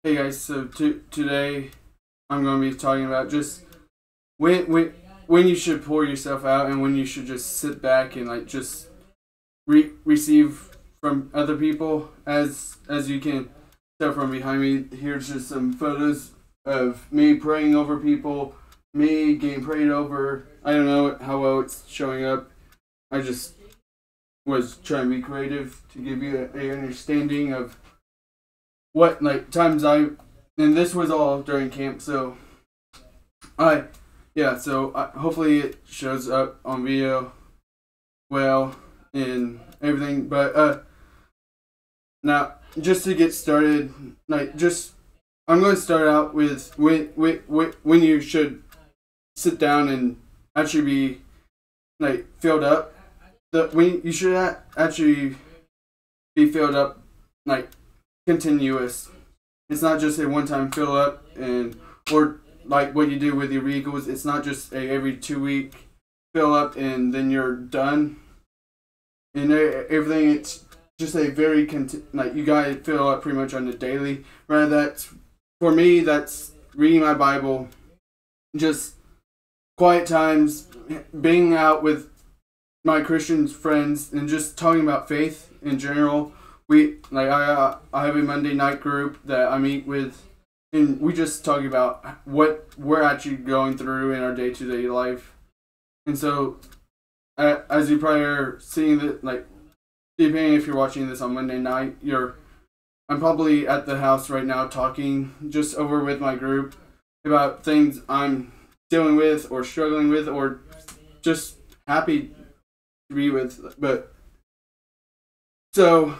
Hey guys, so today I'm going to be talking about just when you should pour yourself out and when you should just sit back and like just receive from other people. As you can tell from behind me, here's just some photos of me praying over people, me getting prayed over. I don't know how well it's showing up. I just was trying to be creative to give you a understanding of what like times and this was all during camp, so I hopefully it shows up on video well and everything. But now just to get started, I'm going to start out with when you should sit down and actually be like filled up. When you should actually be filled up like continuous. It's not just a one-time fill up or like what you do with your vehicles. It's not just a every 2 week fill up and then you're done. And everything, it's just a very like you gotta fill up pretty much on the daily. Rather, that's for me. That's reading my Bible, just quiet times, being out with my Christian friends, and just talking about faith in general. I have a Monday night group that I meet with, and we just talk about what we're actually going through in our day-to-day life. And so, as you probably are seeing that, like, depending if you're watching this on Monday night, I'm probably at the house right now talking just over with my group about things I'm dealing with or struggling with or just happy to be with. But so.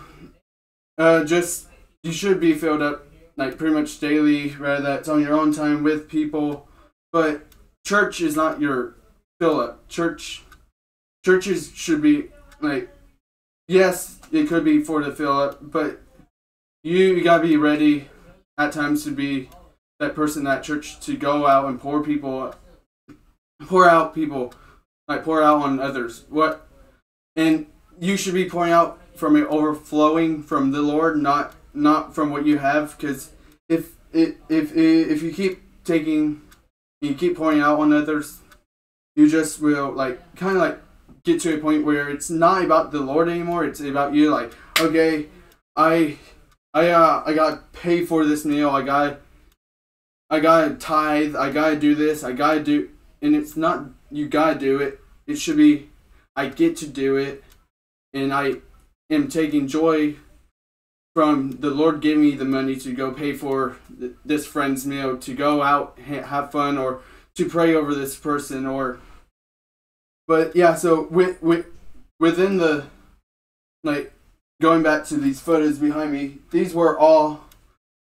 Just you should be filled up like pretty much daily, rather that's on your own time with people. But church is not your fill up. Churches should be like, yes, it could be for the fill up, but you gotta be ready at times to be that person at church to go out and pour out on others. And you should be pouring out from it overflowing from the Lord, not from what you have. Because if you keep you keep pouring out on others, you just will like kind of like get to a point where it's not about the Lord anymore. It's about you. Like, okay, I gotta pay for this meal. I gotta tithe. I gotta do this. I gotta do, and it's not you gotta do it. It should be I get to do it, and I am taking joy from the Lord giving me the money to go pay for this friend's meal, to go out, have fun, or to pray over this person. But yeah, so within the, like, going back to these photos behind me, these were all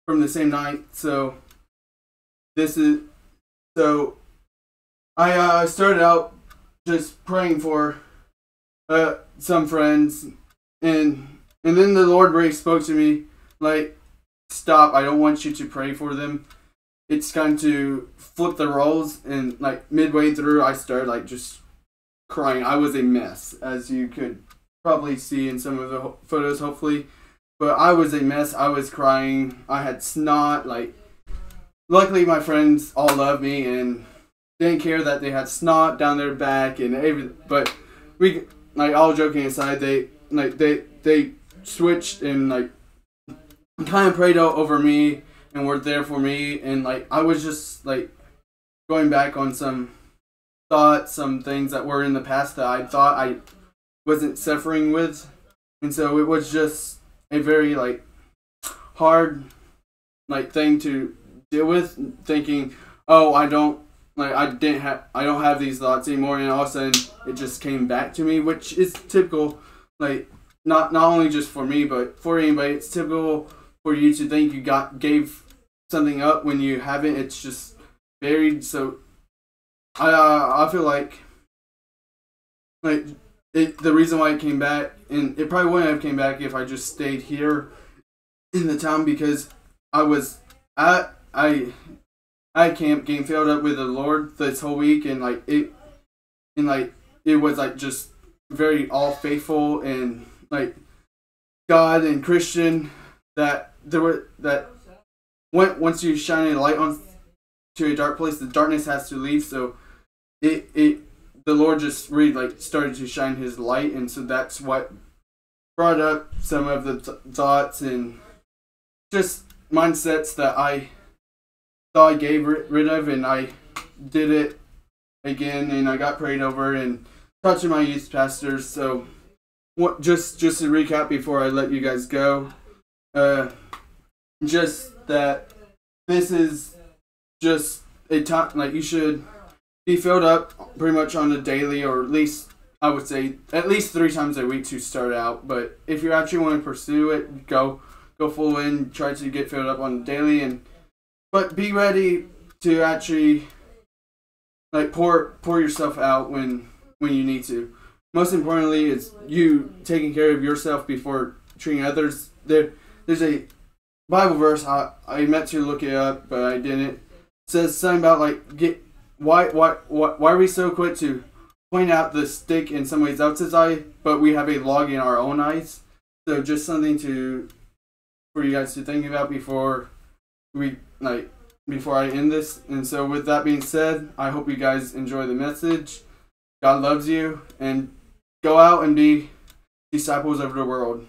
from the same night. So I started out just praying for some friends. And then the Lord really spoke to me, like, stop, I don't want you to pray for them. It's going to flip the roles, and like midway through I started like just crying. I was a mess, as you could probably see in some of the photos, hopefully. But I was a mess. I was crying. I had snot. Like, luckily my friends all loved me and didn't care that they had snot down their back and everything. But we, like, all joking aside, they switched and like kind of prayed out over me and were there for me. And like I was just like going back on some thoughts, some things that were in the past that I thought I wasn't suffering with. And so it was just a very like hard like thing to deal with, thinking, oh, I don't have these thoughts anymore. And all of a sudden it just came back to me, which is typical. Like, not only just for me, but for anybody, it's typical for you to think you gave something up when you haven't. It's just buried. So I feel like the reason why it came back, and it probably wouldn't have came back if I just stayed here in the town, because I was at camp getting filled up with the Lord this whole week, and it was like just very all faithful and like God and Christian, that once you shine a light on to a dark place, the darkness has to leave. So the Lord just really like started to shine His light, and so that's what brought up some of the thoughts and just mindsets that I thought I gave rid of, and I did it again, and I got prayed over and taught to my youth pastors. So what? Just to recap before I let you guys go, just that this is just a time like you should be filled up pretty much on a daily, or at least I would say at least 3 times a week to start out. But if you actually want to pursue it, go full in, try to get filled up on daily, but be ready to actually like pour yourself out when you need to. Most importantly, it's you taking care of yourself before treating others. There's a Bible verse I meant to look it up, but I didn't. It says something about like why are we so quick to point out the stick in somebody else's eye, but we have a log in our own eyes? So just something for you guys to think about before I end this. And so with that being said, I hope you guys enjoy the message. God loves you, and go out and be disciples of the world.